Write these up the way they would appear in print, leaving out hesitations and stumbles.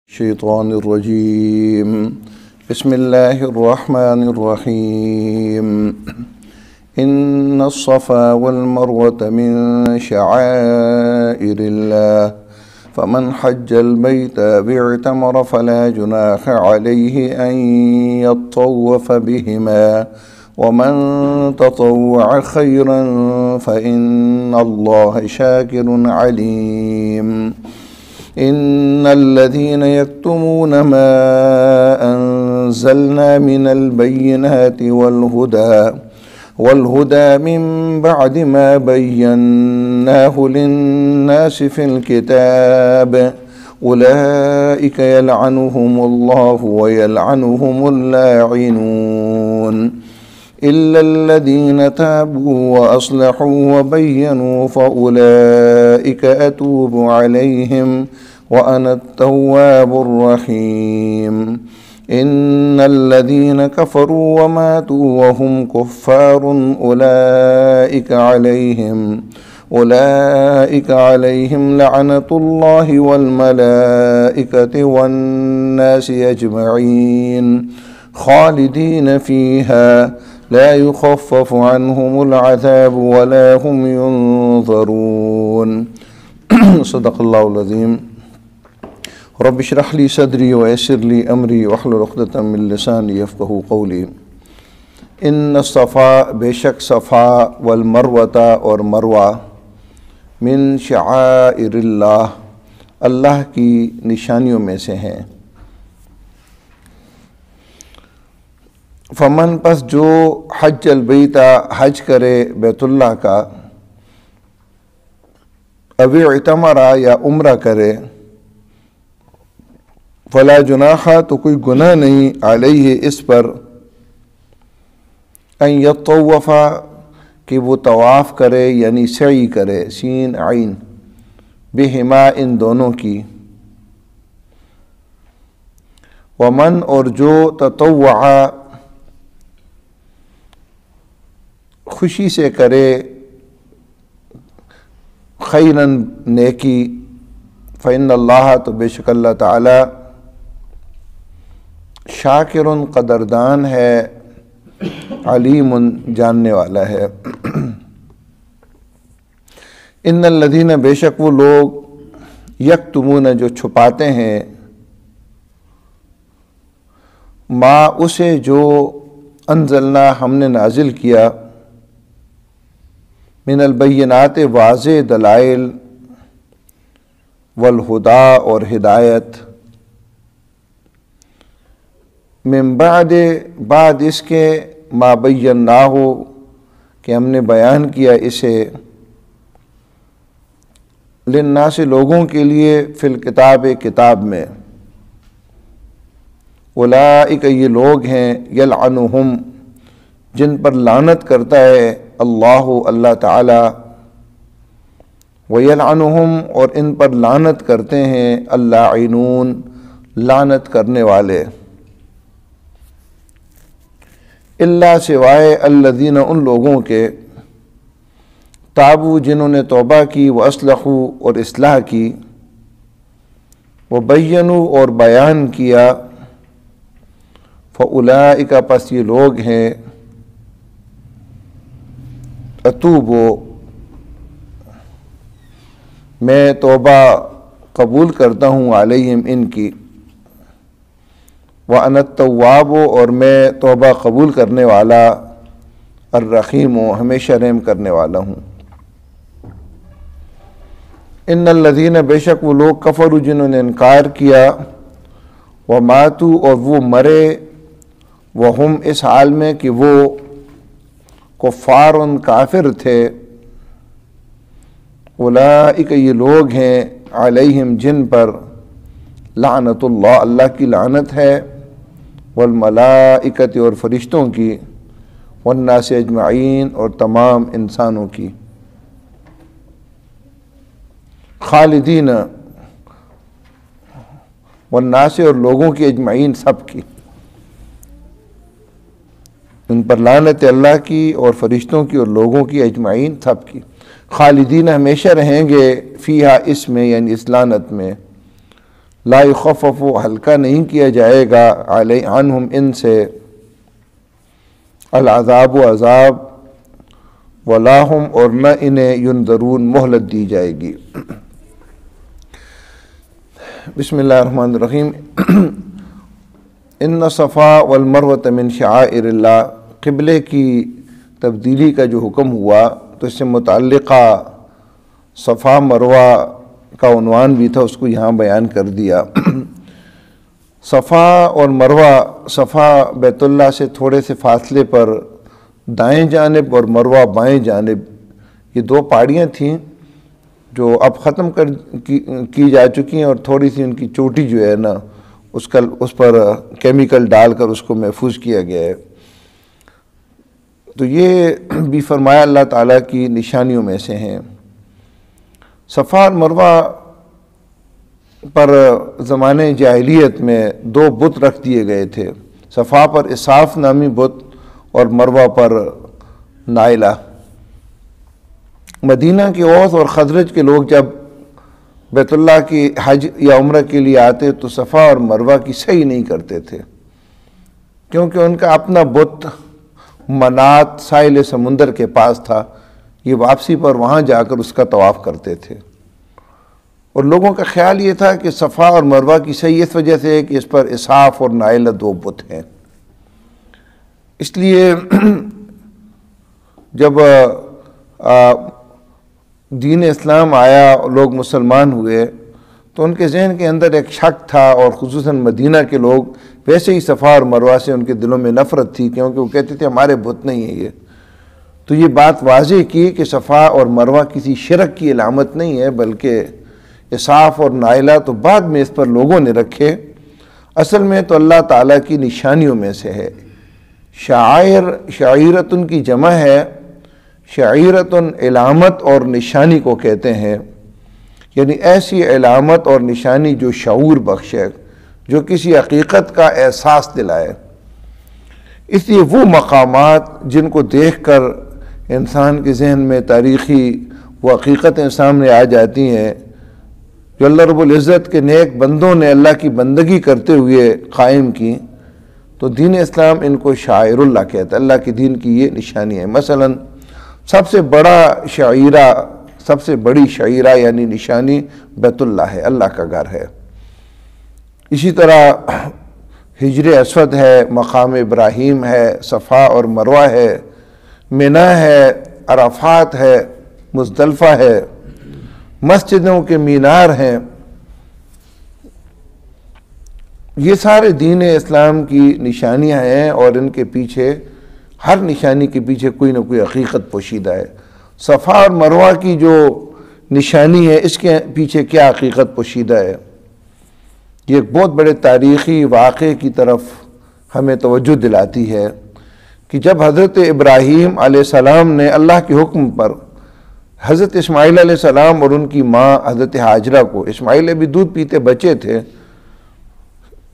الشيطان الرجيم بسم الله الرحمن الرحيم إن الصفا والمروة من شعائر الله فمن حج البيت واعتمر فلا جناح عليه أن يطوف بهما ومن تطوع خيرا فإن الله شاكر عليم إن الذين يكتمون ما أنزلنا من البينات والهدى من بعد ما بيناه للناس في الكتاب أولئك يلعنهم الله ويلعنهم اللاعنون إلا الذين تابوا وأصلحوا وبينوا فأولئك أتوب عليهم وأنا التواب الرحيم إن الذين كفروا وماتوا وهم كفار أولئك عليهم لعنة الله والملائكة والناس أجمعين خالدين فيها لا يخفف عنهم العذاب ولا هم ينظرون صدق الله العظيم رب اشرح لي صدري ويسر لي أمري واحلل عقدة من لساني يفقهوا قولي ان الصفا بیشک صفا والمروة اور مروہ من شعائر اللہ اللہ کی نشانیوں میں سے ہیں۔ فمن پس جو حج البیت حج کرے بیت اللہ کا، او اعتمر یا عمرہ کرے، فلا جناح تو کوئی گناہ نہیں علیہ اس پر، ان یطوف کہ وہ طواف کرے یعنی سعی کرے، سین عین، بہما ان دونوں کی، ومن اور جو تطوع خوشی سے کرے، خیراً نیکی، فإن اللہ تو بے شک اللہ تعالی، شاکر قدردان ہے، علیم جاننے والا ہے۔ ان الذین بے شک وہ لوگ، یکتمون جو چھپاتے ہیں، ما اسے جو انزلنا ہم نے نازل کیا، من البینات واضح دلائل، والہدا اور ہدایت، من بعد اس کے، ما بیناہ کہ ہم نے بیان کیا اسے، للناس لوگوں کے لیے، فی الکتاب کتاب میں، اولئک یہ لوگ ہیں، یلعنہم جن پر لعنت کرتا ہے اللہ تعالی، ویلعنہم اور ان پر لعنت کرتے ہیں اللاعنون لعنت کرنے والے، الا سوائے الذین ان لوگوں کے، تابوا جنہوں نے توبہ کی، واصلحوا اور اصلاح کی، وبینوا اور بیان کیا، فاولئک پس یہ لوگ ہیں، اتوبو میں توبہ قبول کرتا ہوں، علیہم ان کی، وَأَنَا التَّوَّابُ اور میں توبہ قبول کرنے والا، الرحیم ہمیشہ رحم کرنے والا ہوں۔ ان الذین بے شک وہ لوگ، کفروا جنہوں نے انکار کیا، وماتوا اور وہ مرے، وہم اس حال میں کہ وہ کفار کافر تھے، اولئک یہ لوگ ہیں، علیہم جن پر، لعنت اللہ اللہ کی لعنت ہے، والملائکۃ اور فرشتوں کی، والناس اجمعین اور تمام انسانوں کی، خالدین والناس اور لوگوں کی، اجمعین سب کی، ان پر لعنت اللہ کی اور فرشتوں کی اور لوگوں کی، اجمعین سب کی، خالدین ہمیشہ رہیں گے، فیہا اس میں یعنی اس لعنت میں، لا یخفف ہلکا نہیں کیا جائے گا عنہم ان سے العذاب و عذاب ولا ہم اور نہ انہیں ینذرون مہلت دی جائے گی۔ بسم اللہ الرحمن الرحیم۔ ان صفا والمروۃ من شعائر اللہ، قبلے کی تبدیلی کا جو حکم ہوا تو اس سے متعلقہ صفا مروہ کا عنوان بھی تھا، اس کو یہاں بیان کر دیا۔ صفا اور مروہ، صفا بیت اللہ سے تھوڑے سے فاصلے پر دائیں جانب اور مروہ بائیں جانب، یہ دو پہاڑیاں تھیں جو اب ختم کی جا چکی ہیں، اور تھوڑی سی ان کی چوٹی جو ہے نا اس پر کیمیکل ڈال کر اس کو محفوظ کیا گیا ہے۔ تو یہ بھی فرمایا اللہ تعالیٰ کی نشانیوں میں سے ہیں۔ صفا اور مروہ پر زمانے جاہلیت میں دو بت رکھ دیے گئے تھے، صفا پر اساف نامی بت اور مروہ پر نائلہ۔ مدینہ کے اوس اور خزرج کے لوگ جب بیت اللہ کی حج یا عمرہ کے لیے آتے تو صفا اور مروہ کی صحیح نہیں کرتے تھے، کیونکہ ان کا اپنا بت منات ساحل سمندر کے پاس تھا، یہ واپسی پر وہاں جا کر اس کا طواف کرتے تھے۔ اور لوگوں کا خیال یہ تھا کہ صفا اور مروہ کی صحیح اس وجہ سے ہے کہ اس پر اساف اور نائلہ دو بت ہیں۔ اس لیے جب دین اسلام آیا، لوگ مسلمان ہوئے، تو ان کے ذہن کے اندر ایک شک تھا، اور خصوصاً مدینہ کے لوگ ویسے ہی صفا اور مروہ سے ان کے دلوں میں نفرت تھی، کیونکہ وہ کہتے تھے ہمارے بت نہیں ہیں یہ۔ تو یہ بات واضح کی کہ صفا اور مروہ کسی شرک کی علامت نہیں ہے، بلکہ اساف اور نائلہ تو بعد میں اس پر لوگوں نے رکھے، اصل میں تو اللہ تعالیٰ کی نشانیوں میں سے ہے۔ شعیرتن کی جمع ہے، شعیرتن علامت اور نشانی کو کہتے ہیں، یعنی ایسی علامت اور نشانی جو شعور بخشے، جو کسی حقیقت کا احساس دلائے۔ اس لیے وہ مقامات جن کو دیکھ کر انسان کے ذہن میں تاریخی وہ حقیقتیں سامنے آ جاتی ہیں جو اللہ رب العزت کے نیک بندوں نے اللہ کی بندگی کرتے ہوئے قائم کی، تو دین اسلام ان کو شعائر اللہ کہتا ہے، اللہ کے دین کی یہ نشانی ہے۔ مثلا سب سے بڑی شعیرہ یعنی نشانی بیت اللہ ہے، اللہ کا گھر ہے۔ اسی طرح حجر اسود ہے، مقام ابراہیم ہے، صفا اور مروہ ہے، منی ہے، عرفات ہے، مزدلفہ ہے، مسجدوں کے مینار ہیں۔ یہ سارے دین اسلام کی نشانیاں ہیں، اور ان کے پیچھے، ہر نشانی کے پیچھے کوئی نہ کوئی حقیقت پوشیدہ ہے۔ صفا اور مروہ کی جو نشانی ہے، اس کے پیچھے کیا حقیقت پوشیدہ ہے، یہ ایک بہت بڑے تاریخی واقعے کی طرف ہمیں توجہ دلاتی ہے کہ جب حضرت ابراہیم علیہ السلام نے اللہ کے حکم پر حضرت اسماعیل علیہ السلام اور ان کی ماں حضرت حاجرہ کو، اسماعیل بھی دودھ پیتے بچے تھے،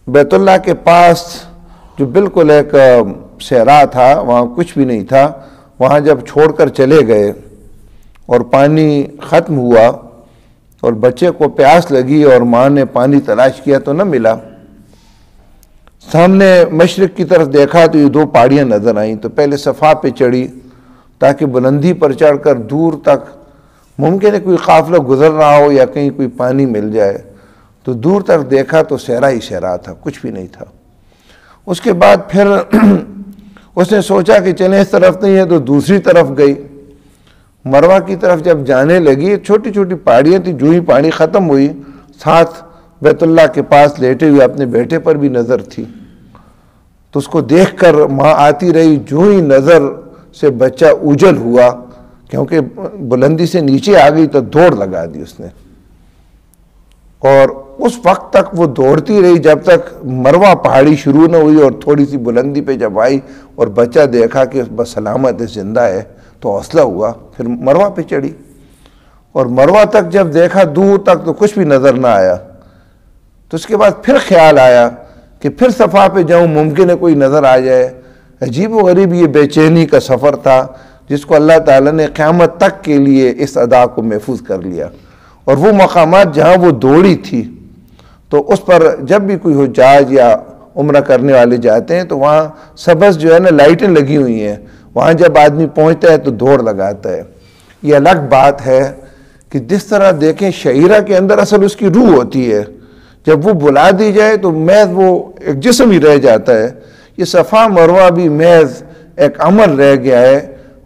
بیت اللہ کے پاس جو بالکل ایک صحرا تھا، وہاں کچھ بھی نہیں تھا، وہاں جب چھوڑ کر چلے گئے اور پانی ختم ہوا اور بچے کو پیاس لگی اور ماں نے پانی تلاش کیا تو نہ ملا، سامنے مشرق کی طرف دیکھا تو یہ دو پہاڑیاں نظر آئیں، تو پہلے صفا پہ چڑھی تاکہ بلندی پر چڑھ کر دور تک ممکن ہے کوئی قافلہ گزر رہا ہو یا کہیں کوئی پانی مل جائے، تو دور تک دیکھا تو صحرا ہی صحرا تھا، کچھ بھی نہیں تھا۔ اس کے بعد پھر اس نے سوچا کہ چلیں اس طرف نہیں ہے، تو دوسری طرف گئی، مروہ کی طرف جب جانے لگی، چھوٹی چھوٹی پہاڑیاں تھیں، جو ہی پانی ختم ہوئی، ساتھ بیت اللہ کے پاس لیٹے ہوئے اپنے بیٹے پر بھی نظر تھی، تو اس کو دیکھ کر ماں آتی رہی، جو ہی نظر سے بچہ اوجھل ہوا، کیونکہ بلندی سے نیچے آ گئی تو دوڑ لگا دی اس نے، اور اس وقت تک وہ دوڑتی رہی جب تک مروہ پہاڑی شروع نہ ہوئی، اور تھوڑی سی بلندی پہ جب آئی اور بچہ دیکھا کہ بس سلامت ہے، زندہ ہے، تو حوصلہ ہوا، پھر مروہ پہ چڑھی، اور مروہ تک جب دیکھا دور تک تو کچھ بھی نظر نہ آیا، تو اس کے بعد پھر خیال آیا کہ پھر صفا پہ جاؤں، ممکن ہے کوئی نظر آ جائے۔ عجیب و غریب یہ بے چینی کا سفر تھا جس کو اللہ تعالیٰ نے قیامت تک کے لیے اس ادا کو محفوظ کر لیا، اور وہ مقامات جہاں وہ دوڑی تھی تو اس پر جب بھی کوئی حجاج یا عمرہ کرنے والے جاتے ہیں تو وہاں سبز جو ہے نا لائٹیں لگی ہوئی ہیں، وہاں جب آدمی پہنچتا ہے تو دوڑ لگاتا ہے۔ یہ الگ بات ہے کہ جس طرح دیکھیں شعیرہ کے اندر اصل اس کی روح ہوتی ہے، جب وہ بلا دی جائے تو محض وہ ایک جسم ہی رہ جاتا ہے۔ یہ صفا مروہ بھی محض ایک عمل رہ گیا ہے۔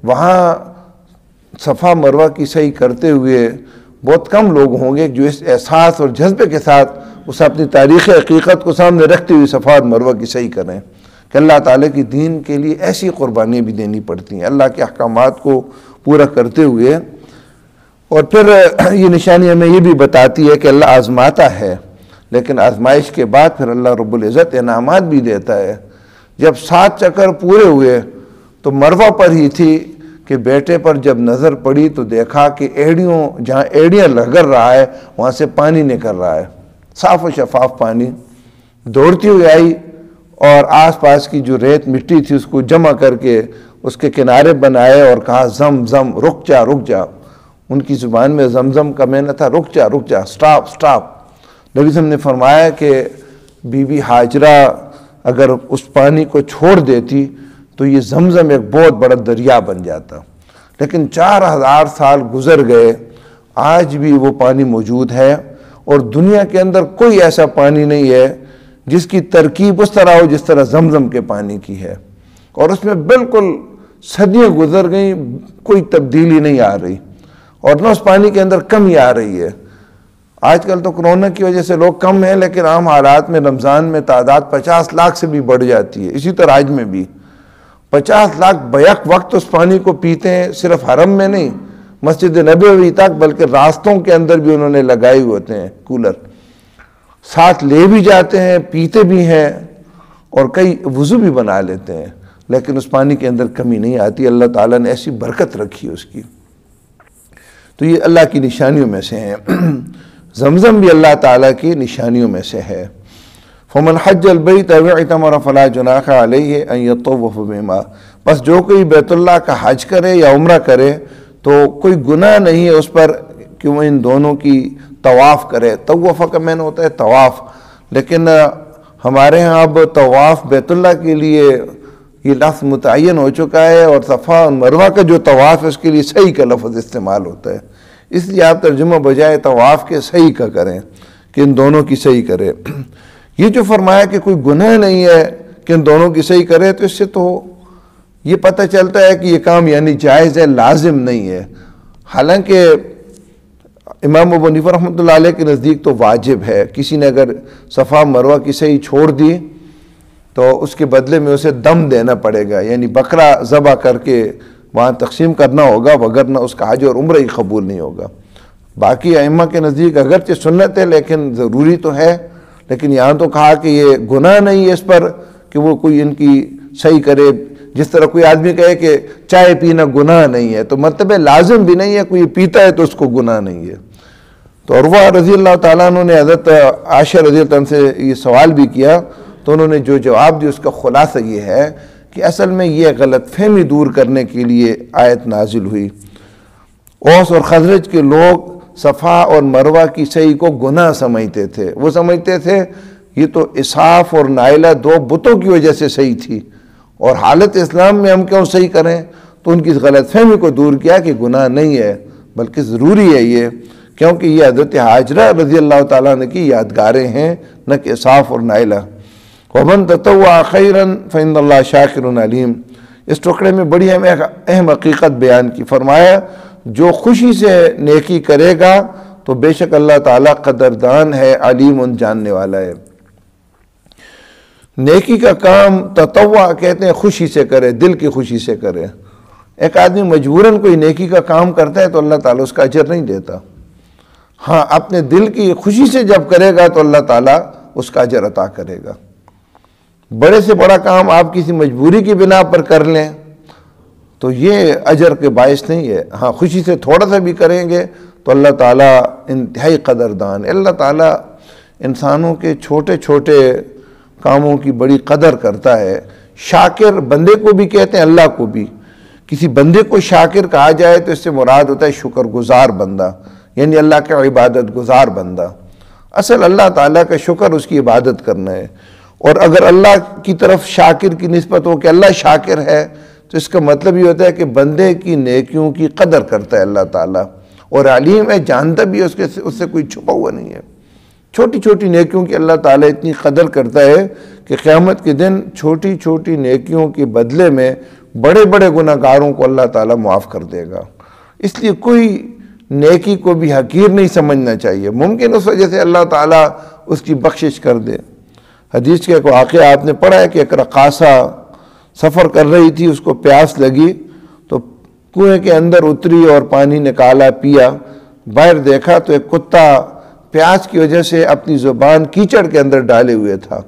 وہاں صفا مروہ کی سعی کرتے ہوئے بہت کم لوگ ہوں گے جو اس احساس اور جذبے کے ساتھ اس اپنی تاریخ حقیقت کو سامنے رکھتے ہوئے صفا مروہ کی سعی کریں کہ اللہ تعالیٰ کی دین کے لیے ایسی قربانیاں بھی دینی پڑتی ہیں اللہ کے احکامات کو پورا کرتے ہوئے۔ اور پھر یہ نشانی ہمیں یہ بھی بتاتی ہے کہ اللہ آزماتا ہے، لیکن آزمائش کے بعد پھر اللہ رب العزت انعامات بھی دیتا ہے۔ جب 7 چکر پورے ہوئے تو مروہ پر ہی تھی کہ بیٹے پر جب نظر پڑی تو دیکھا کہ جہاں ایڑیاں لگر رہا ہے وہاں سے پانی نکل رہا ہے، صاف و شفاف پانی۔ دوڑتی ہوئی آئی اور آس پاس کی جو ریت مٹی تھی اس کو جمع کر کے اس کے کنارے بنائے اور کہا زم زم رک جا رک جا۔ ان کی زبان میں زمزم کا معنی تھا رک جا سٹاپ سٹاپ۔ نبی صلی اللہ علیہ وسلم نے فرمایا کہ بی بی حاجرہ اگر اس پانی کو چھوڑ دیتی تو یہ زمزم ایک بہت بڑا دریا بن جاتا، لیکن 4000 سال گزر گئے، آج بھی وہ پانی موجود ہے اور دنیا کے اندر کوئی ایسا پانی نہیں ہے جس کی ترکیب اس طرح ہو جس طرح زمزم کے پانی کی ہے، اور اس میں بالکل صدیاں گزر گئیں، کوئی تبدیلی نہیں آ رہی اور نہ اس پانی کے اندر کمی آ رہی ہے۔ آج کل تو کرونا کی وجہ سے لوگ کم ہیں، لیکن عام حالات میں رمضان میں تعداد 50 لاکھ سے بھی بڑھ جاتی ہے۔ اسی طرح آج میں بھی 50 لاکھ بیک وقت اس پانی کو پیتے ہیں، صرف حرم میں نہیں مسجد نبوی تک بلکہ راستوں کے اندر بھی انہوں نے لگائے ہوتے ہیں کولر، ساتھ لے بھی جاتے ہیں، پیتے بھی ہیں اور کئی وضو بھی بنا لیتے ہیں، لیکن اس پانی کے اندر کمی نہیں آتی۔ اللہ تعالیٰ نے ایسی برکت رکھی اس کی، تو یہ اللہ کی نشانیوں میں سے ہیں۔ زمزم بھی اللہ تعالیٰ کی نشانیوں میں سے ہے۔ فمن حج البیت او اعتمر فلا جناح علیہ ان یطوف بہما، بس جو کوئی بیت اللہ کا حج کرے یا عمرہ کرے تو کوئی گناہ نہیں ہے اس پر کہ وہ ان دونوں کی طواف کرے۔ طواف کا معنی ہوتا ہے طواف، لیکن ہمارے ہاں اب طواف بیت اللہ کے لیے یہ لفظ متعین ہو چکا ہے، اور صفا اور مروہ کا جو طواف ہے اس کے لیے صحیح کا لفظ استعمال ہوتا ہے، اس لیے آپ ترجمہ بجائے طواف کے صحیح کا کریں کہ ان دونوں کی صحیح کرے۔ یہ جو فرمایا کہ کوئی گناہ نہیں ہے کہ ان دونوں کی صحیح کرے، تو اس سے تو یہ پتہ چلتا ہے کہ یہ کام یعنی جائز ہے، لازم نہیں ہے۔ حالانکہ امام ابو حنیفہ رحمۃ اللہ علیہ کے نزدیک تو واجب ہے، کسی نے اگر صفا مروہ کی صحیح چھوڑ دی تو اس کے بدلے میں اسے دم دینا پڑے گا، یعنی بکرا ذبح کر کے وہاں تقسیم کرنا ہوگا، وگرنہ اس کا حج اور عمرہ ہی قبول نہیں ہوگا۔ باقی ائمہ کے نزدیک اگرچہ سنت ہے لیکن ضروری تو ہے، لیکن یہاں تو کہا کہ یہ گناہ نہیں ہے اس پر کہ وہ کوئی ان کی صحیح کرے۔ جس طرح کوئی آدمی کہے کہ چائے پینا گناہ نہیں ہے تو مطلب لازم بھی نہیں ہے، کوئی پیتا ہے تو اس کو گناہ نہیں ہے۔ تو عروہ رضی اللہ تعالیٰ عنہ نے حضرت عائشہ رضی اللہ عنہ سے یہ سوال بھی کیا، تو انہوں نے جو جواب دیا اس کا خلاصہ یہ ہے کہ اصل میں یہ غلط فہمی دور کرنے کے لیے آیت نازل ہوئی۔ اوس اور خزرج کے لوگ صفا اور مروہ کی صحیح کو گناہ سمجھتے تھے، وہ سمجھتے تھے یہ تو اسحاق اور نائلہ 2 بتوں کی وجہ سے صحیح تھی، اور حالت اسلام میں ہم کیوں صحیح کریں؟ تو ان کی غلط فہمی کو دور کیا کہ گناہ نہیں ہے بلکہ ضروری ہے یہ، کیونکہ یہ حضرت حاجرہ رضی اللہ تعالیٰ عنہ کی یادگاریں ہیں، نہ کہ اسحاق اور نائلہ۔ وَمَن تَطَوَّعَ خَيْرًا فَإِنَّ اللَّهَ شَاكِرٌ عَلِيمٌ۔ اس ٹکڑے میں بڑی اہم حقیقت بیان کی، فرمایا جو خوشی سے نیکی کرے گا تو بے شک اللہ تعالیٰ قدردان ہے، علیم جاننے والا ہے۔ نیکی کا کام تطوع کہتے ہیں خوشی سے کرے، دل کی خوشی سے کرے۔ ایک آدمی مجبوراً کوئی نیکی کا کام کرتا ہے تو اللہ تعالیٰ اس کا اجر نہیں دیتا، ہاں اپنے دل کی خوشی سے جب کرے گا تو اللہ تعالیٰ اس کا اجر عطا کرے گا۔ بڑے سے بڑا کام آپ کسی مجبوری کی بنا پر کر لیں تو یہ اجر کے باعث نہیں ہے، ہاں خوشی سے تھوڑا سا بھی کریں گے تو اللہ تعالیٰ انتہائی قدردان ہے۔ اللہ تعالیٰ انسانوں کے چھوٹے چھوٹے کاموں کی بڑی قدر کرتا ہے۔ شاکر بندے کو بھی کہتے ہیں، اللہ کو بھی۔ کسی بندے کو شاکر کہا جائے تو اس سے مراد ہوتا ہے شکر گزار بندہ، یعنی اللہ کا عبادت گزار بندہ۔ اصل اللہ تعالیٰ کا شکر اس کی عبادت کرنا ہے۔ اور اگر اللہ کی طرف شاکر کی نسبت ہو کہ اللہ شاکر ہے، تو اس کا مطلب یہ ہوتا ہے کہ بندے کی نیکیوں کی قدر کرتا ہے اللہ تعالیٰ، اور علیم ہے، جانتا بھی ہے، اس سے کوئی چھپا ہوا نہیں ہے۔ چھوٹی چھوٹی نیکیوں کی اللہ تعالیٰ اتنی قدر کرتا ہے کہ قیامت کے دن چھوٹی چھوٹی نیکیوں کے بدلے میں بڑے بڑے گناہ گاروں کو اللہ تعالیٰ معاف کر دے گا۔ اس لیے کوئی نیکی کو بھی حقیر نہیں سمجھنا چاہیے، ممکن اس وجہ سے اللہ تعالیٰ اس کی بخشش کر دے۔ حدیث کے ایک واقعہ آپ نے پڑھا ہے کہ ایک رقاصہ سفر کر رہی تھی، اس کو پیاس لگی تو کنویں کے اندر اتری اور پانی نکالا، پیا۔ باہر دیکھا تو ایک کتا پیاس کی وجہ سے اپنی زبان کیچڑ کے اندر ڈالے ہوئے تھا۔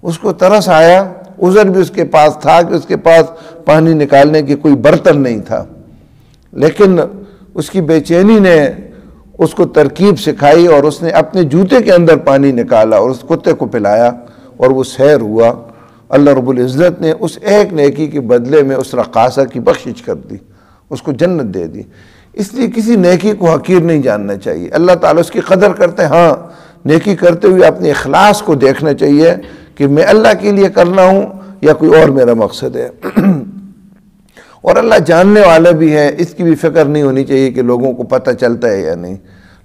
اس کو ترس آیا، عذر بھی اس کے پاس تھا کہ اس کے پاس پانی نکالنے کی کوئی برتن نہیں تھا، لیکن اس کی بے چینی نے اس کو ترکیب سکھائی اور اس نے اپنے جوتے کے اندر پانی نکالا اور اس کتے کو پلایا اور وہ سیر ہوا۔ اللہ رب العزت نے اس ایک نیکی کے بدلے میں اس رقاصہ کی بخشش کر دی، اس کو جنت دے دی۔ اس لیے کسی نیکی کو حقیر نہیں جاننا چاہیے، اللہ تعالیٰ اس کی قدر کرتے ہیں۔ ہاں، نیکی کرتے ہوئے اپنے اخلاص کو دیکھنا چاہیے کہ میں اللہ کے لیے کرنا ہوں یا کوئی اور میرا مقصد ہے۔ اور اللہ جاننے والا بھی ہے، اس کی بھی فکر نہیں ہونی چاہیے کہ لوگوں کو پتہ چلتا ہے یا نہیں،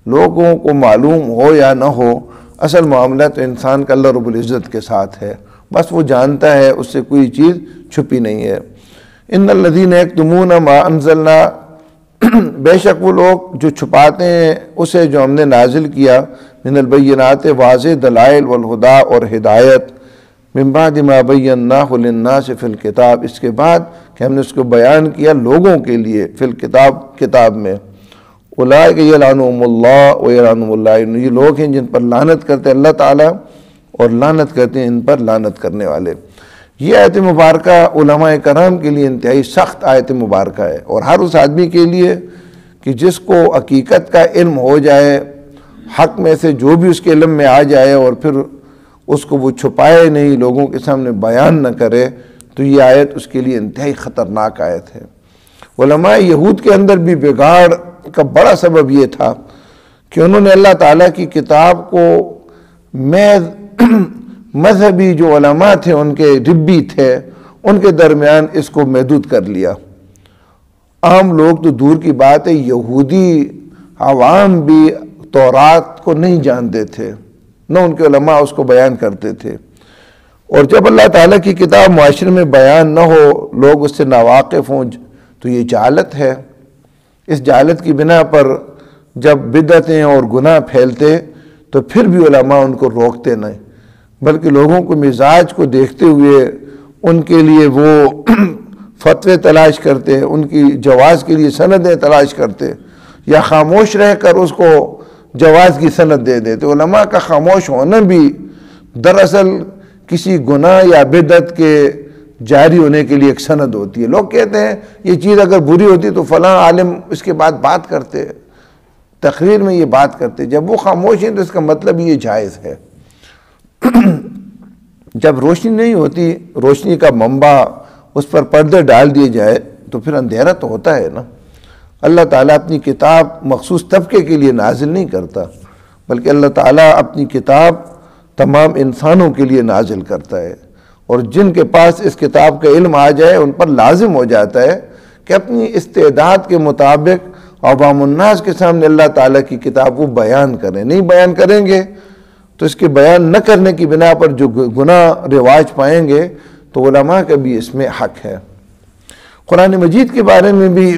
لوگوں کو معلوم ہو یا نہ ہو، اصل معاملہ تو انسان کا اللہ رب العزت کے ساتھ ہے، بس وہ جانتا ہے، اس سے کوئی چیز چھپی نہیں ہے۔ ان الذین یکتمون ما انزلنا، بے شک وہ لوگ جو چھپاتے ہیں اسے جو ہم نے نازل کیا، من البینات، واضح دلائل، والہدا، اور ہدایت، من بعد ما بیناہ للناس فی الکتاب، اس کے بعد کہ ہم نے اس کو بیان کیا لوگوں کے لیے، فی الکتاب، کتاب میں۔ اولئک یلعنہم اللہ ویلعنہم اللعینون، یہ لوگ ہیں جن پر لعنت کرتے ہیں اللہ تعالیٰ اور لعنت کرتے ہیں ان پر لعنت کرنے والے۔ یہ آیت مبارکہ علماء کرام کے لیے انتہائی سخت آیت مبارکہ ہے، اور ہر اس آدمی کے لیے کہ جس کو حقیقت کا علم ہو جائے، حق میں سے جو بھی اس کے علم میں آ جائے اور پھر اس کو وہ چھپائے نہیں، لوگوں کے سامنے بیان نہ کرے، تو یہ آیت اس کے لیے انتہائی خطرناک آیت ہے۔ علماء یہود کے اندر بھی بگاڑ کا بڑا سبب یہ تھا کہ انہوں نے اللہ تعالیٰ کی کتاب کو مذہبی جو علماء تھے، ان کے ربی تھے، ان کے درمیان اس کو محدود کر لیا۔ عام لوگ تو دور کی بات ہے، یہودی عوام بھی تورات کو نہیں جانتے تھے، نہ ان کے علماء اس کو بیان کرتے تھے۔ اور جب اللہ تعالیٰ کی کتاب معاشرے میں بیان نہ ہو، لوگ اس سے ناواقف ہوں، تو یہ جہالت ہے۔ اس جہالت کی بنا پر جب بدعتیں اور گناہ پھیلتے تو پھر بھی علماء ان کو روکتے نہیں، بلکہ لوگوں کو مزاج کو دیکھتے ہوئے ان کے لیے وہ فتوے تلاش کرتے، ان کی جواز کے لیے سندیں تلاش کرتے، یا خاموش رہ کر اس کو جواز کی سند دے دیتے۔ علماء کا خاموش ہونا بھی دراصل کسی گناہ یا بدعت کے جاری ہونے کے لیے ایک سند ہوتی ہے۔ لوگ کہتے ہیں یہ چیز اگر بری ہوتی تو فلاں عالم اس کے بعد بات کرتے، تقریر میں یہ بات کرتے، جب وہ خاموش ہیں تو اس کا مطلب یہ جائز ہے۔ جب روشنی نہیں ہوتی، روشنی کا منبع، اس پر پردے ڈال دیے جائے تو پھر اندھیرا تو ہوتا ہے نا۔ اللہ تعالیٰ اپنی کتاب مخصوص طبقے کے لیے نازل نہیں کرتا، بلکہ اللہ تعالیٰ اپنی کتاب تمام انسانوں کے لیے نازل کرتا ہے، اور جن کے پاس اس کتاب کا علم آ جائے ان پر لازم ہو جاتا ہے کہ اپنی استعداد کے مطابق عوام الناس کے سامنے اللہ تعالیٰ کی کتاب وہ بیان کریں۔ نہیں بیان کریں گے تو اس کے بیان نہ کرنے کی بنا پر جو گناہ رواج پائیں گے، تو علماء کا بھی اس میں حق ہے۔ قرآن مجید کے بارے میں بھی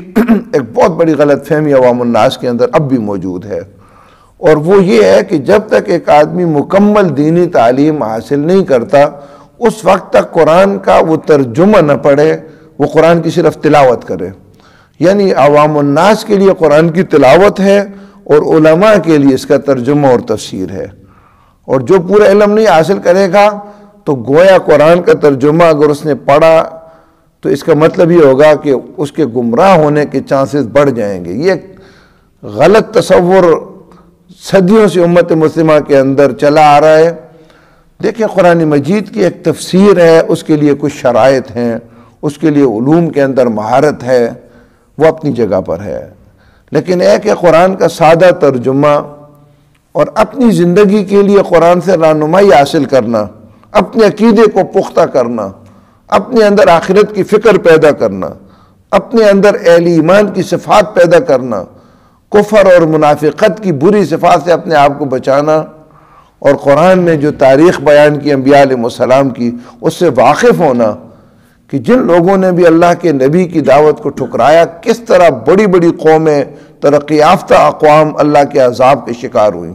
ایک بہت بڑی غلط فہمی عوام الناس کے اندر اب بھی موجود ہے، اور وہ یہ ہے کہ جب تک ایک آدمی مکمل دینی تعلیم حاصل نہیں کرتا، اس وقت تک قرآن کا وہ ترجمہ نہ پڑھے، وہ قرآن کی صرف تلاوت کرے۔ یعنی عوام الناس کے لیے قرآن کی تلاوت ہے اور علماء کے لیے اس کا ترجمہ اور تفسیر ہے، اور جو پورا علم نہیں حاصل کرے گا تو گویا قرآن کا ترجمہ اگر اس نے پڑھا تو اس کا مطلب یہ ہوگا کہ اس کے گمراہ ہونے کے چانسز بڑھ جائیں گے۔ یہ غلط تصور صدیوں سے امت مسلمہ کے اندر چلا آ رہا ہے۔ دیکھیں، قرآن مجید کی ایک تفسیر ہے، اس کے لیے کچھ شرائط ہیں، اس کے لیے علوم کے اندر مہارت ہے، وہ اپنی جگہ پر ہے، لیکن ایک ہے قرآن کا سادہ ترجمہ، اور اپنی زندگی کے لیے قرآن سے رہنمائی حاصل کرنا، اپنے عقیدے کو پختہ کرنا، اپنے اندر آخرت کی فکر پیدا کرنا، اپنے اندر اہل ایمان کی صفات پیدا کرنا، کفر اور منافقت کی بری صفات سے اپنے آپ کو بچانا، اور قرآن میں جو تاریخ بیان کی انبیاء علیہ السلام کی، اس سے واقف ہونا کہ جن لوگوں نے بھی اللہ کے نبی کی دعوت کو ٹھکرایا، کس طرح بڑی بڑی قومیں، ترقی یافتہ اقوام اللہ کے عذاب کے شکار ہوئیں۔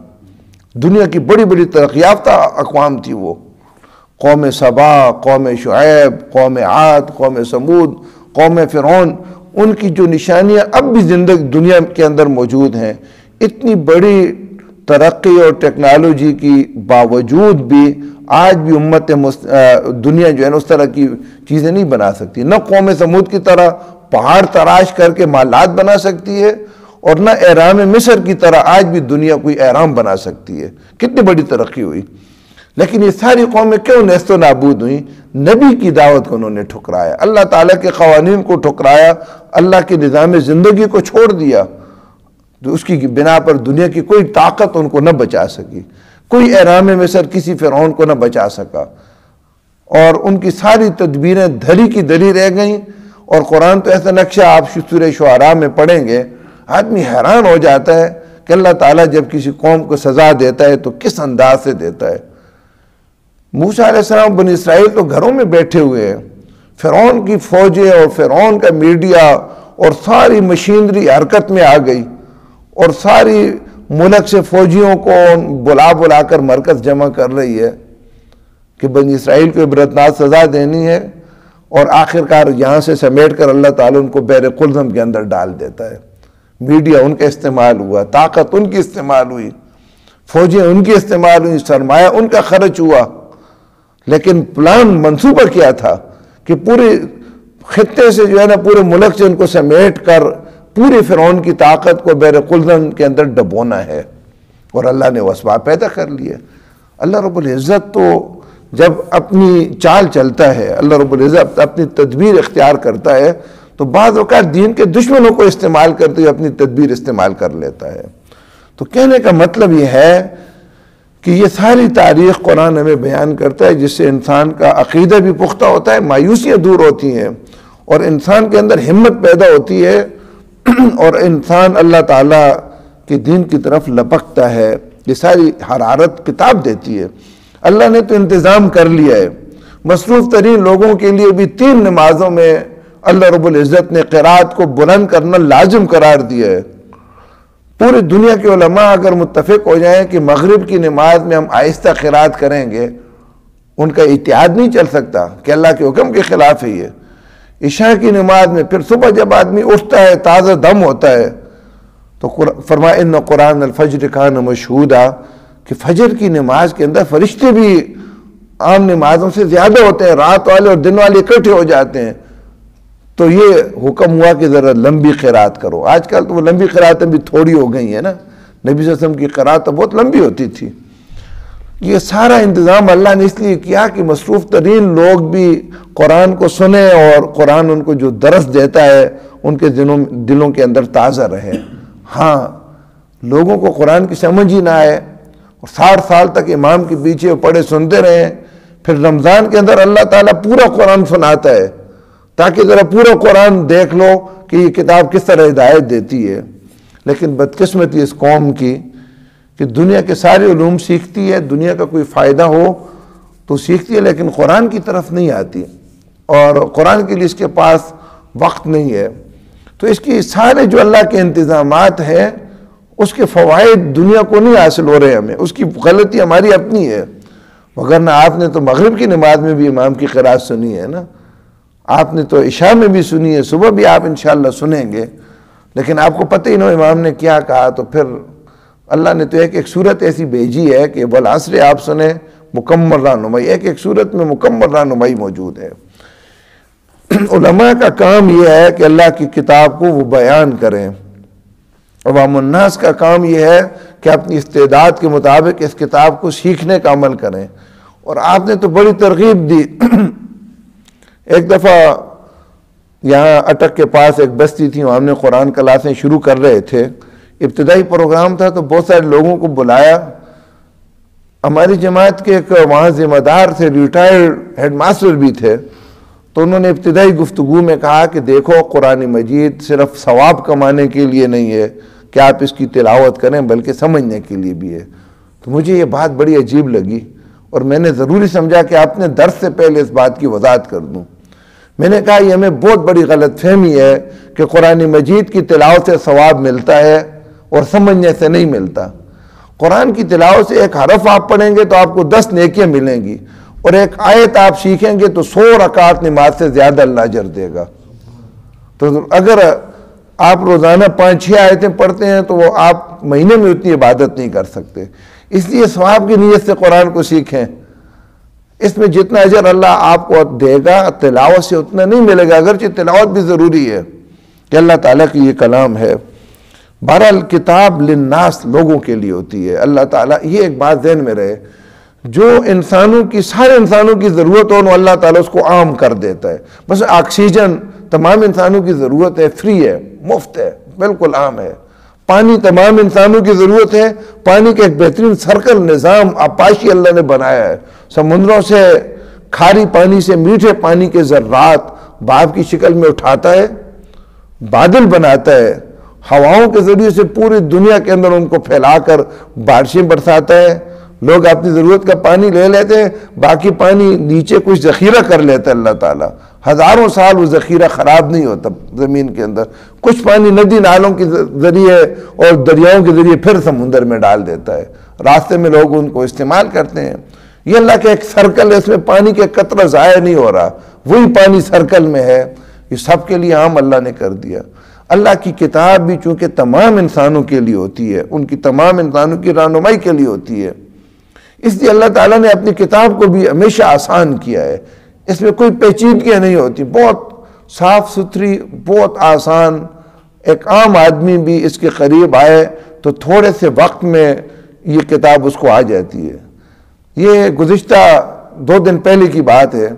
دنیا کی بڑی بڑی ترقی یافتہ اقوام تھی وہ، قوم سبا، قوم شعیب، قوم عاد، قوم سمود، قوم فرعون، ان کی جو نشانیاں اب بھی زندگی دنیا کے اندر موجود ہیں۔ اتنی بڑی ترقی اور ٹیکنالوجی کی باوجود بھی آج بھی امت دنیا جو ہے نا اس طرح کی چیزیں نہیں بنا سکتی، نہ قوم سمود کی طرح پہاڑ تراش کر کے مالات بنا سکتی ہے، اور نہ اہرام مصر کی طرح آج بھی دنیا کوئی اہرام بنا سکتی ہے۔ کتنی بڑی ترقی ہوئی، لیکن یہ ساری قومیں کیوں نیست و نابود ہوئیں؟ نبی کی دعوت کو انہوں نے ٹھکرایا، اللہ تعالیٰ کے قوانین کو ٹھکرایا، اللہ کے نظام زندگی کو چھوڑ دیا، تو اس کی بنا پر دنیا کی کوئی طاقت ان کو نہ بچا سکی، کوئی اہرام مصر کسی فرعون کو نہ بچا سکا، اور ان کی ساری تدبیریں دھری کی دھری رہ گئیں۔ اور قرآن تو ایسا نقشہ آپ سورہ شعراء میں پڑھیں گے، آدمی حیران ہو جاتا ہے کہ اللہ تعالیٰ جب کسی قوم کو سزا دیتا ہے تو کس انداز سے دیتا ہے۔ موسیٰ علیہ السلام بنی اسرائیل تو گھروں میں بیٹھے ہوئے ہیں، فرعون کی فوجیں اور فرعون کا میڈیا اور ساری مشینری حرکت میں آ گئی، اور ساری ملک سے فوجیوں کو بلا بلا کر مرکز جمع کر رہی ہے کہ بنی اسرائیل کو عبرتناک سزا دینی ہے، اور آخرکار یہاں سے سمیٹ کر اللہ تعالیٰ ان کو بحر قلزم کے اندر ڈال دیتا ہے۔ میڈیا ان کا استعمال ہوا، طاقت ان کی استعمال ہوئی، فوجیں ان کی استعمال ہوئی، سرمایہ ان کا خرچ ہوا، لیکن پلان منصوبہ کیا تھا کہ پورے خطے سے جو ہے نا پورے ملک سے ان کو سمیٹ کر پورے فرعون کی طاقت کو بحر قلزم کے اندر ڈبونا ہے، اور اللہ نے وہ اسباب پیدا کر لیے۔ اللہ رب العزت تو جب اپنی چال چلتا ہے، اللہ رب العزت اپنی تدبیر اختیار کرتا ہے، تو بعض اوقات دین کے دشمنوں کو استعمال کرتے ہوئے اپنی تدبیر استعمال کر لیتا ہے۔ تو کہنے کا مطلب یہ ہے کہ یہ ساری تاریخ قرآن ہمیں بیان کرتا ہے، جس سے انسان کا عقیدہ بھی پختہ ہوتا ہے، مایوسیاں دور ہوتی ہیں، اور انسان کے اندر ہمت پیدا ہوتی ہے، اور انسان اللہ تعالیٰ کے دین کی طرف لپکتا ہے۔ یہ ساری حرارت کتاب دیتی ہے۔ اللہ نے تو انتظام کر لیا ہے، مصروف ترین لوگوں کے لیے بھی 3 نمازوں میں اللہ رب العزت نے قرات کو بلند کرنا لازم قرار دیا ہے۔ پوری دنیا کے علماء اگر متفق ہو جائیں کہ مغرب کی نماز میں ہم آہستہ قرات کریں گے، ان کا اتحاد نہیں چل سکتا کہ اللہ کے حکم کے خلاف ہے یہ۔ عشاء کی نماز میں پھر صبح جب آدمی اٹھتا ہے، تازہ دم ہوتا ہے، تو فرمایا ان قرآن الفجر کان مشہودا، کہ فجر کی نماز کے اندر فرشتے بھی عام نمازوں سے زیادہ ہوتے ہیں، رات والے اور دن والے اکٹھے ہو جاتے ہیں، تو یہ حکم ہوا کہ ذرا لمبی قرات کرو۔ آج کل تو وہ لمبی قراتیں بھی تھوڑی ہو گئی ہیں نا، نبی صلی اللہ علیہ وسلم کی قرات تو بہت لمبی ہوتی تھی۔ یہ سارا انتظام اللہ نے اس لیے کیا کہ مصروف ترین لوگ بھی قرآن کو سنیں، اور قرآن ان کو جو درس دیتا ہے ان کے دلوں کے اندر تازہ رہے۔ ہاں، لوگوں کو قرآن کی سمجھ ہی نہ آئے، اور 60 سال تک امام کے پیچھے پڑھے سنتے رہے، پھر رمضان کے اندر اللہ تعالیٰ پورا قرآن سناتا ہے تاکہ ذرا پورا قرآن دیکھ لو کہ یہ کتاب کس طرح ہدایت دیتی ہے۔ لیکن بدقسمتی اس قوم کی کہ دنیا کے سارے علوم سیکھتی ہے، دنیا کا کوئی فائدہ ہو تو سیکھتی ہے، لیکن قرآن کی طرف نہیں آتی، اور قرآن کے لیے اس کے پاس وقت نہیں ہے۔ تو اس کی سارے جو اللہ کے انتظامات ہیں اس کے فوائد دنیا کو نہیں حاصل ہو رہے ہمیں، اس کی غلطی ہماری اپنی ہے۔ وگرنہ آپ نے تو مغرب کی نماز میں بھی امام کی قرات سنی ہے نا، آپ نے تو عشاء میں بھی سنی ہے، صبح بھی آپ انشاءاللہ سنیں گے، لیکن آپ کو پتہ ہی نہیں امام نے کیا کہا۔ تو پھر اللہ نے تو ایک صورت ایسی بھیجی ہے کہ والعصر آپ سنیں، مکمل رہنمائی، ایک صورت میں مکمل رہنمائی موجود ہے۔ علماء کا کام یہ ہے کہ اللہ کی کتاب کو وہ بیان کریں، عوام الناس کا کام یہ ہے کہ اپنی استعداد کے مطابق اس کتاب کو سیکھنے کا عمل کریں۔ اور آپ نے تو بڑی ترغیب دی۔ ایک دفعہ یہاں اٹک کے پاس ایک بستی تھی، ہم نے قرآن کلاسیں شروع کر رہے تھے، ابتدائی پروگرام تھا تو بہت سارے لوگوں کو بلایا. ہماری جماعت کے ایک وہاں ذمہ دار تھے, ریٹائرڈ ہیڈ ماسٹر بھی تھے, تو انہوں نے ابتدائی گفتگو میں کہا کہ دیکھو قرآن مجید صرف ثواب کمانے کے لیے نہیں ہے کہ آپ اس کی تلاوت کریں, بلکہ سمجھنے کے لیے بھی ہے. تو مجھے یہ بات بڑی عجیب لگی اور میں نے ضروری سمجھا کہ اپنے درس سے پہلے اس بات کی وضاحت کر دوں. میں نے کہا یہ ہمیں بہت بڑی غلط فہمی ہے کہ قرآن مجید کی تلاوت سے ثواب ملتا ہے اور سمجھنے سے نہیں ملتا. قرآن کی تلاوت سے ایک حرف آپ پڑھیں گے تو آپ کو 10 نیکیاں ملیں گی, اور ایک آیت آپ سیکھیں گے تو 100 رکعت نماز سے زیادہ اللہ اجر دے گا. تو اگر آپ روزانہ 5-6 آیتیں پڑھتے ہیں تو وہ آپ مہینے میں اتنی عبادت نہیں کر سکتے. اس لیے ثواب کی نیت سے قرآن کو سیکھیں. اس میں جتنا اجر اللہ آپ کو دے گا تلاوت سے اتنا نہیں ملے گا, اگرچہ تلاوت بھی ضروری ہے کہ اللہ تعالیٰ کی یہ کلام ہے. بہرحال کتاب للناس لوگوں کے لیے ہوتی ہے. اللہ تعالیٰ, یہ ایک بات ذہن میں رہے, جو انسانوں کی سارے انسانوں کی ضرورت ہو اللہ تعالیٰ اس کو عام کر دیتا ہے. بس آکسیجن تمام انسانوں کی ضرورت ہے, فری ہے, مفت ہے, بالکل عام ہے. پانی تمام انسانوں کی ضرورت ہے, پانی کا ایک بہترین سرکل نظام آپاشی اللہ نے بنایا ہے. سمندروں سے کھاری پانی سے میٹھے پانی کے ذرات بھاپ کی شکل میں اٹھاتا ہے, بادل بناتا ہے, ہواؤں کے ذریعے سے پوری دنیا کے اندر ان کو پھیلا کر بارشیں برساتا ہے. لوگ اپنی ضرورت کا پانی لے لیتے ہیں, باقی پانی نیچے کچھ ذخیرہ کر لیتا ہے اللہ تعالیٰ. ہزاروں سال وہ ذخیرہ خراب نہیں ہوتا زمین کے اندر. کچھ پانی ندی نالوں کے ذریعے اور دریاؤں کے ذریعے پھر سمندر میں ڈال دیتا ہے. راستے میں لوگ ان کو استعمال کرتے ہیں. یہ اللہ کا ایک سرکل ہے, اس میں پانی کے قطرہ ضائع نہیں ہو رہا, وہی پانی سرکل میں ہے. یہ سب کے لیے عام اللہ نے کر دیا. اللہ کی کتاب بھی چونکہ تمام انسانوں کے لیے ہوتی ہے, ان کی تمام انسانوں کی رہنمائی کے لیے ہوتی ہے, اس لیے اللہ تعالیٰ نے اپنی کتاب کو بھی ہمیشہ آسان کیا ہے. اس میں کوئی پیچیدگیاں نہیں ہوتی, بہت صاف ستھری, بہت آسان. ایک عام آدمی بھی اس کے قریب آئے تو تھوڑے سے وقت میں یہ کتاب اس کو آ جاتی ہے. یہ گزشتہ 2 دن پہلے کی بات ہے.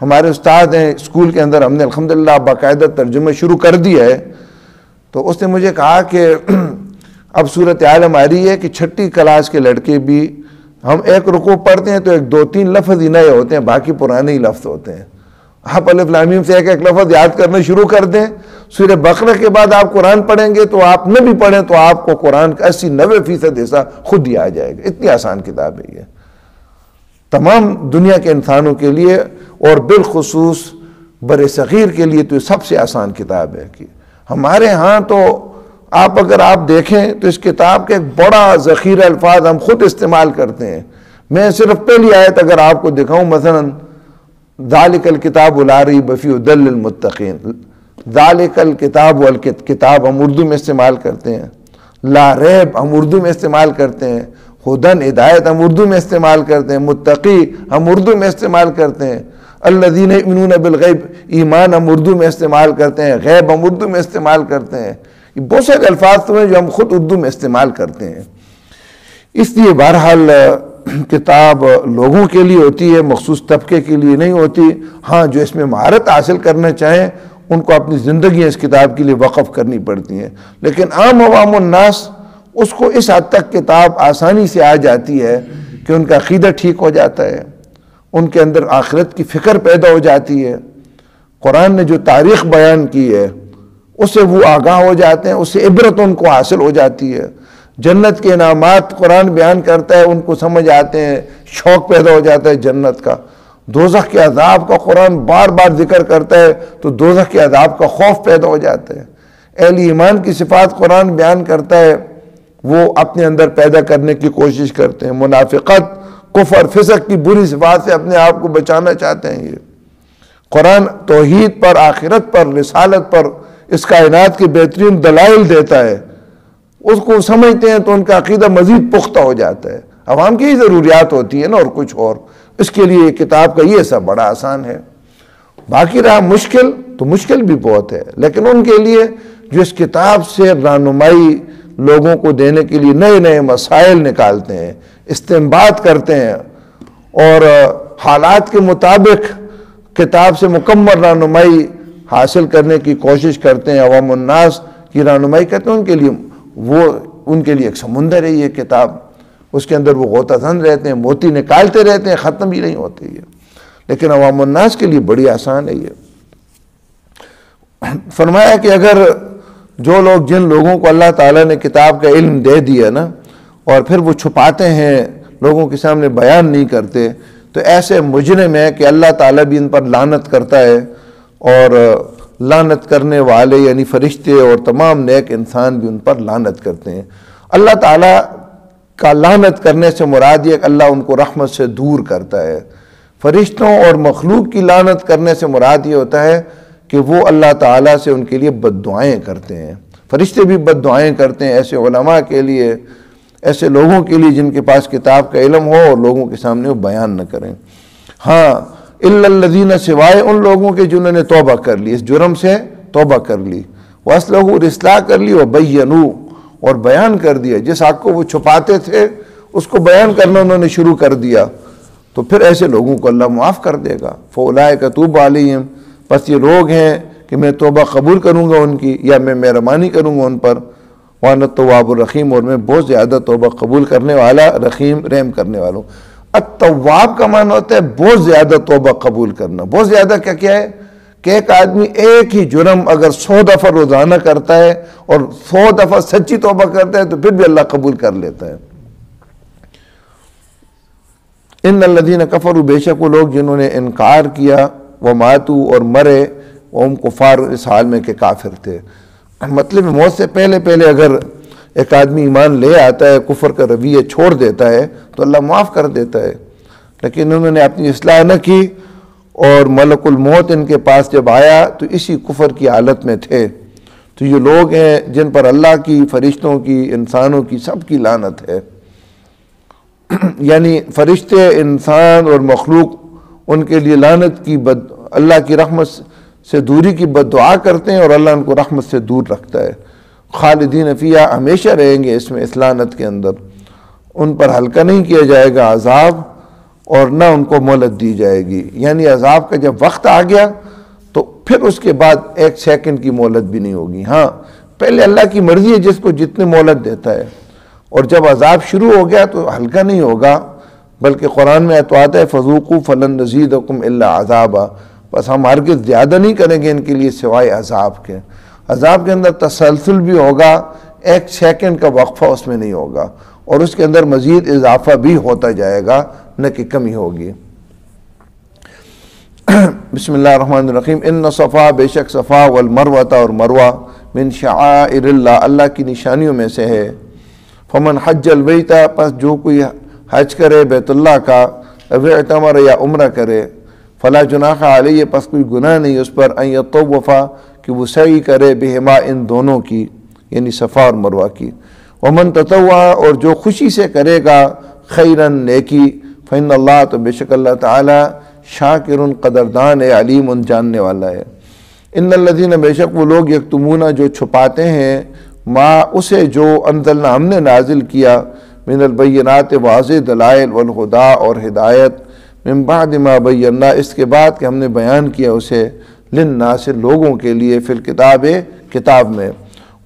ہمارے استاد ہیں اسکول کے اندر, ہم نے الحمدللہ باقاعدہ ترجمہ شروع کر دیا ہے. تو اس نے مجھے کہا کہ اب صورتحال ہماری ہے کہ 6ٹھی کلاس کے لڑکے بھی, ہم ایک رکوع پڑھتے ہیں تو 1-2-3 لفظ ہی نئے ہوتے ہیں, باقی پرانے ہی لفظ ہوتے ہیں. آپ الف لام میم سے ایک لفظ یاد کرنا شروع کر دیں, سورہ بقرہ کے بعد آپ قرآن پڑھیں گے تو آپ نہ بھی پڑھیں تو آپ کو قرآن کا 80-90% حصہ خود ہی آ جائے گا. اتنی آسان کتاب ہے یہ, تمام دنیا کے انسانوں کے لیے اور بالخصوص بر صغیر کے لیے تو یہ سب سے آسان کتاب ہے. کہ ہمارے ہاں تو اگر آپ دیکھیں تو اس کتاب کے ایک بڑا ذخیرہ الفاظ ہم خود استعمال کرتے ہیں. میں صرف پہلی آیت اگر آپ کو دکھاؤں, مثلا ذالک الکتاب لا ریب فیہ ھدی للمتقین, ذالک الکتاب والکتاب ہم اردو میں استعمال کرتے ہیں, لا ریب ہم اردو میں استعمال کرتے ہیں, ہدن ہدایت ہم اردو میں استعمال کرتے ہیں, متقی ہم اردو میں استعمال کرتے ہیں, الذین یؤمنون بالغیب ایمان ہم اردو میں استعمال کرتے ہیں, غیب ہم اردو میں استعمال کرتے ہیں. یہ بہت سارے الفاظ تو ہیں جو ہم خود اردو میں استعمال کرتے ہیں. اس لیے بہرحال کتاب لوگوں کے لیے ہوتی ہے, مخصوص طبقے کے لیے نہیں ہوتی. ہاں جو اس میں مہارت حاصل کرنا چاہیں ان کو اپنی زندگیاں اس کتاب کے لیے وقف کرنی پڑتی ہیں. لیکن عام عوام الناس اس کو اس حد تک کتاب آسانی سے آ جاتی ہے کہ ان کا عقیدہ ٹھیک ہو جاتا ہے, ان کے اندر آخرت کی فکر پیدا ہو جاتی ہے. قرآن نے جو تاریخ بیان کی ہے اس سے وہ آگاہ ہو جاتے ہیں, اس سے عبرت ان کو حاصل ہو جاتی ہے. جنت کے انعامات قرآن بیان کرتا ہے, ان کو سمجھ آتے ہیں, شوق پیدا ہو جاتا ہے جنت کا. دوزخ کے عذاب کا قرآن بار بار ذکر کرتا ہے تو دوزخ کے عذاب کا خوف پیدا ہو جاتا ہے. اہل ایمان کی صفات قرآن بیان کرتا ہے, وہ اپنے اندر پیدا کرنے کی کوشش کرتے ہیں. منافقت, کفر, فسق کی بری صفات سے اپنے آپ کو بچانا چاہتے ہیں. یہ قرآن توحید پر, آخرت پر, رسالت پر, اس کائنات کے بہترین دلائل دیتا ہے. اس کو سمجھتے ہیں تو ان کا عقیدہ مزید پختہ ہو جاتا ہے. عوام کی ہی ضروریات ہوتی ہے نا, اور کچھ اور. اس کے لیے کتاب کا یہ سب بڑا آسان ہے. باقی رہا مشکل, تو مشکل بھی بہت ہے, لیکن ان کے لیے جو اس کتاب سے رہنمائی لوگوں کو دینے کے لیے نئے نئے مسائل نکالتے ہیں, استنباط کرتے ہیں, اور حالات کے مطابق کتاب سے مکمل رہنمائی حاصل کرنے کی کوشش کرتے ہیں. عوام الناس کی رہنمائی کرتے ہیں, ان کے لیے وہ ان کے لیے ایک سمندر ہے یہ کتاب، اس کے اندر وہ غوطہ زن رہتے ہیں، موتی نکالتے رہتے ہیں، ختم ہی نہیں ہوتے یہ، لیکن عوام الناس کے لیے بڑی آسان ہے یہ۔ فرمایا کہ اگر جو لوگ، جن لوگوں کو اللہ تعالیٰ نے کتاب کا علم دے دیا نا، اور پھر وہ چھپاتے ہیں، لوگوں کے سامنے بیان نہیں کرتے، تو ایسے مجرم ہے کہ اللہ تعالیٰ بھی ان پر لعنت کرتا ہے، اور لعنت کرنے والے یعنی فرشتے اور تمام نیک انسان بھی ان پر لعنت کرتے ہیں۔ اللہ تعالیٰ کا لعنت کرنے سے مراد یہ کہ اللہ ان کو رحمت سے دور کرتا ہے۔ فرشتوں اور مخلوق کی لعنت کرنے سے مراد یہ ہوتا ہے کہ وہ اللہ تعالیٰ سے ان کے لیے بد دعائیں کرتے ہیں۔ فرشتے بھی بد دعائیں کرتے ہیں ایسے علماء کے لیے، ایسے لوگوں کے لیے جن کے پاس کتاب کا علم ہو اور لوگوں کے سامنے وہ بیان نہ کریں۔ ہاں الا الذین، سوائے ان لوگوں کے جنہوں نے توبہ کر لی، اس جرم سے توبہ کر لی، واصلحوا، اور اصلاح کر لی، وبینوا، اور بیان کر دیا، جس حق کو وہ چھپاتے تھے اس کو بیان کرنا انہوں نے شروع کر دیا، تو پھر ایسے لوگوں کو اللہ معاف کر دے گا۔ فاولئک اتوب علیہم، بس یہ لوگ ہیں کہ میں توبہ قبول کروں گا ان کی، یا میں مہربانی کروں گا ان پر، وانا التواب الرحیم، اور میں بہت زیادہ توبہ قبول کرنے والا، رحیم، رحم کرنے والوں۔ التواب کا معنی ہوتا ہے بہت زیادہ توبہ قبول کرنا۔ بہت زیادہ کیا ہے کہ ایک آدمی ایک ہی جرم اگر 100 دفعہ روزانہ کرتا ہے اور 100 دفعہ سچی توبہ کرتا ہے تو پھر بھی اللہ قبول کر لیتا ہے۔ ان الذین کفروا، بے شک وہ لوگ جنہوں نے انکار کیا، وماتوا، اور مرے، وہم کفار، اس حال میں کہ کافر تھے۔ مطلب موت سے پہلے اگر ایک آدمی ایمان لے آتا ہے، کفر کا رویہ چھوڑ دیتا ہے تو اللہ معاف کر دیتا ہے، لیکن انہوں نے اپنی اصلاح نہ کی اور ملک الموت ان کے پاس جب آیا تو اسی کفر کی حالت میں تھے۔ تو یہ لوگ ہیں جن پر اللہ کی، فرشتوں کی، انسانوں کی، سب کی لعنت ہے۔ یعنی فرشتے، انسان اور مخلوق ان کے لیے لعنت کی، اللہ کی رحمت سے دوری کی بد دعا کرتے ہیں، اور اللہ ان کو رحمت سے دور رکھتا ہے۔ خالدین فیہا، ہمیشہ رہیں گے اس میں، اس لعنت کے اندر، ان پر ہلکا نہیں کیا جائے گا عذاب، اور نہ ان کو مہلت دی جائے گی۔ یعنی عذاب کا جب وقت آ گیا تو پھر اس کے بعد 1 سیکنڈ کی مہلت بھی نہیں ہوگی۔ ہاں پہلے اللہ کی مرضی ہے جس کو جتنے مہلت دیتا ہے، اور جب عذاب شروع ہو گیا تو ہلکا نہیں ہوگا، بلکہ قرآن میں تو آتا ہے فذوقوا فلن نزیدکم الا عذابا، بس ہم ہرگز زیادہ نہیں کریں گے ان کے لیے سوائے عذاب کے۔ عذاب کے اندر تسلسل بھی ہوگا، 1 سیکنڈ کا وقفہ اس میں نہیں ہوگا، اور اس کے اندر مزید اضافہ بھی ہوتا جائے گا، نہ کہ کمی ہوگی۔ بسم اللہ الرحمن الرحیم۔ ان صفا، بے شک صفا، والمروہ، اور مروہ، من شعائر اللہ، اللہ کی نشانیوں میں سے ہے۔ فمن حج البیت، پس جو کوئی حج کرے بیت اللہ کا، او اعتمر، یا عمرہ کرے، فلا جناح علیہ، پس کوئی گناہ نہیں اس پر، ان یطوف، کہ وہ سعی کرے، بہما، ان دونوں کی، یعنی صفا اور مروہ کی۔ ومن تطوع، اور جو خوشی سے کرے گا، خیرن، نیکی، فإن اللہ، تو بے شک اللہ تعالی، شاکر، قدردان ہے، علیم، جاننے والا ہے۔ ان الذین، بے شک وہ لوگ، یکتمون، جو چھپاتے ہیں، ما، اسے جو انزلنا، ہم نے نازل کیا، من البینات، واضح دلائل، والہدا، اور ہدایت، من بعد ما بینا، اس کے بعد کہ ہم نے بیان کیا اسے، للناس، لوگوں کے لیے، فی الکتاب، کتاب میں۔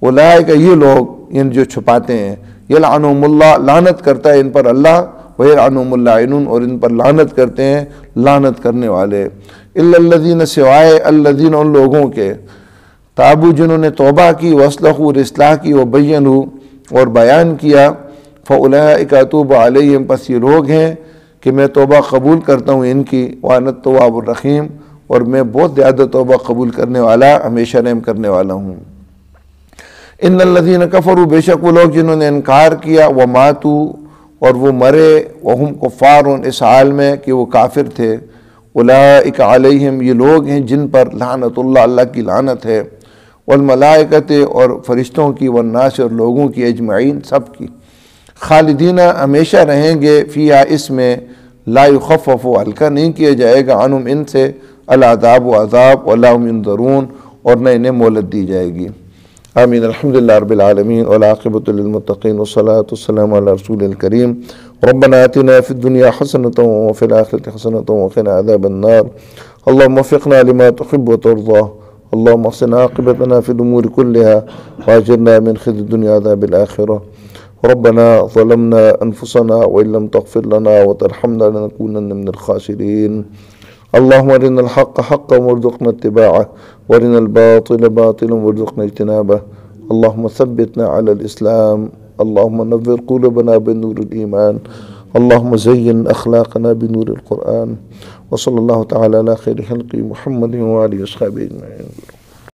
اولئک، یہ لوگ، ان جو چھپاتے ہیں، یلعنہم اللہ، لعنت کرتا ہے ان پر اللہ، ویلعنہم اللاعنون، اور ان پر لعنت کرتے ہیں لعنت کرنے والے۔ الا الذین، سوائے الذین، ان لوگوں کے، تابو، جنہوں نے توبہ کی، واصلحوا، اور اصلاح کی، وبینوا، اور بیان کیا، فاولئک اتوب علیہم، پس یہ لوگ ہیں کہ میں توبہ قبول کرتا ہوں ان کی، وانا التواب الرحیم، اور میں بہت زیادہ توبہ قبول کرنے والا، ہمیشہ رحم کرنے والا ہوں۔ ان الذین کفروا، بے شک وہ لوگ جنہوں نے انکار کیا، وماتوا، اور وہ مرے، وہم کفار، اس حال میں کہ وہ کافر تھے، اولئک علیہم، یہ لوگ ہیں جن پر لعنت اللہ، اللہ کی لعنت ہے، والملائکۃ، اور فرشتوں کی، والناس، اور لوگوں کی، اجمعین، سب کی، خالدین، ہمیشہ رہیں گے، فیہا، اس میں، لا یخفف، ہلکا نہیں کیا جائے گا، عنہم، ان سے، العذاب، عذاب، ولا هم ينظرون، اور نہ انہیں مہلت دی جائے گی۔ آمین۔ الحمدللہ رب العالمین، والعاقبۃ للمتقین، والصلاۃ والسلام علی رسول الکریم۔ ربنا آتنا فی الدنیا حسنۃ وفی الآخرۃ حسنۃ وقنا عذاب النار۔ اللهم وفقنا لما تحب وترضى، اللهم احسن عاقبتنا في الأمور كلها وأجرنا من خزي الدنيا وعذاب الآخرة. ربنا ظلمنا أنفسنا وإن لم تغفر لنا وترحمنا لنكونن من الخاسرين. اللهم أرنا الحق حقا وارزقنا اتباعه وأرنا الباطل باطلا وارزقنا اجتنابه. اللهم ثبتنا على الإسلام. اللهم نور قلوبنا بنور الإيمان. اللهم زين أخلاقنا بنور القرآن. وصلى الله تعالى على خير خلقه محمد وآله وصحبه أجمعين.